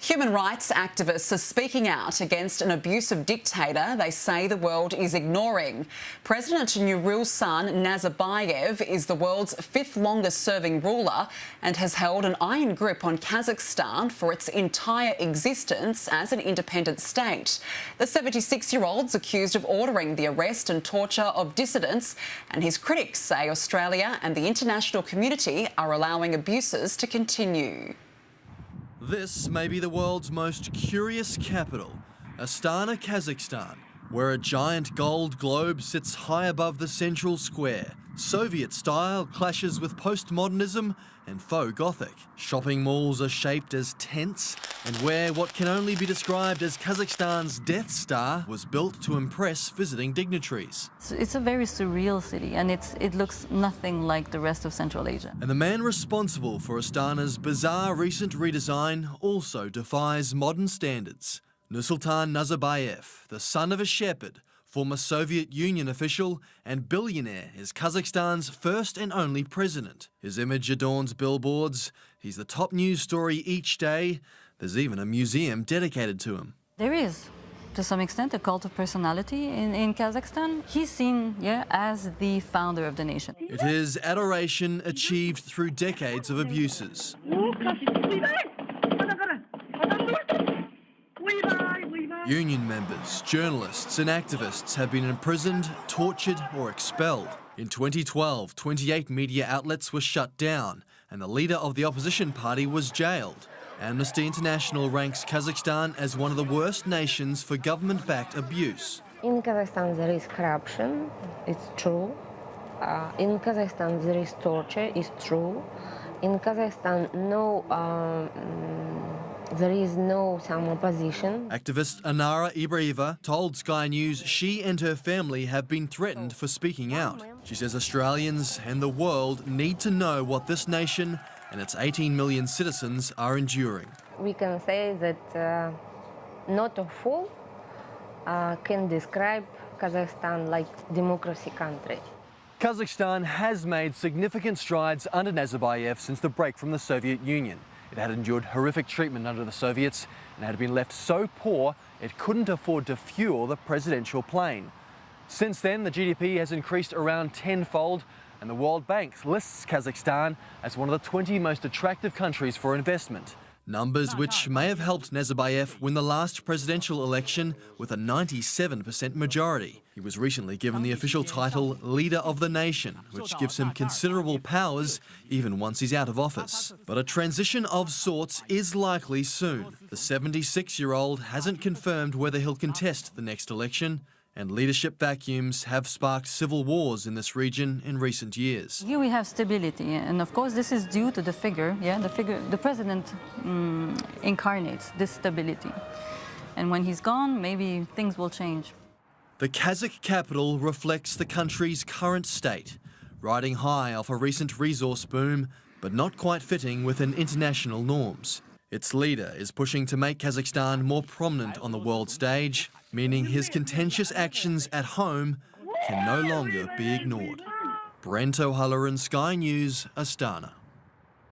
Human rights activists are speaking out against an abusive dictator they say the world is ignoring. President Nursultan Nazarbayev is the world's fifth longest serving ruler and has held an iron grip on Kazakhstan for its entire existence as an independent state. The 76-year-old's accused of ordering the arrest and torture of dissidents, and his critics say Australia and the international community are allowing abuses to continue. This may be the world's most curious capital, Astana, Kazakhstan, where a giant gold globe sits high above the central square. Soviet style clashes with postmodernism and faux Gothic. Shopping malls are shaped as tents, and where what can only be described as Kazakhstan's Death Star was built to impress visiting dignitaries. It's a very surreal city, and it looks nothing like the rest of Central Asia. And the man responsible for Astana's bizarre recent redesign also defies modern standards. Nursultan Nazarbayev, the son of a shepherd, former Soviet Union official and billionaire, is Kazakhstan's first and only president. His image adorns billboards. He's the top news story each day. There's even a museum dedicated to him. There is, to some extent, a cult of personality in Kazakhstan. He's seen, as the founder of the nation. It is adoration achieved through decades of abuses. Union members, journalists and activists have been imprisoned, tortured or expelled. In 2012, 28 media outlets were shut down and the leader of the opposition party was jailed. Amnesty International ranks Kazakhstan as one of the worst nations for government-backed abuse. In Kazakhstan there is corruption, it's true. In Kazakhstan there is torture, it's true. In Kazakhstan there is no some opposition. Activist Anara Ibrahimova told Sky News she and her family have been threatened for speaking out. She says Australians and the world need to know what this nation and its 18 million citizens are enduring. We can say that not a fool can describe Kazakhstan like democracy country. Kazakhstan has made significant strides under Nazarbayev since the break from the Soviet Union. It had endured horrific treatment under the Soviets and had been left so poor it couldn't afford to fuel the presidential plane. Since then, the GDP has increased around tenfold, and the World Bank lists Kazakhstan as one of the 20 most attractive countries for investment. Numbers which may have helped Nazarbayev win the last presidential election with a 97% majority. He was recently given the official title Leader of the Nation, which gives him considerable powers even once he's out of office. But a transition of sorts is likely soon. The 76-year-old hasn't confirmed whether he'll contest the next election, and leadership vacuums have sparked civil wars in this region in recent years. Here we have stability, and of course this is due to the figure, the president incarnates this stability. And when he's gone, maybe things will change. The Kazakh capital reflects the country's current state, riding high off a recent resource boom, but not quite fitting within international norms. Its leader is pushing to make Kazakhstan more prominent on the world stage, meaning his contentious actions at home can no longer be ignored. Brent O'Halloran, Sky News, Astana.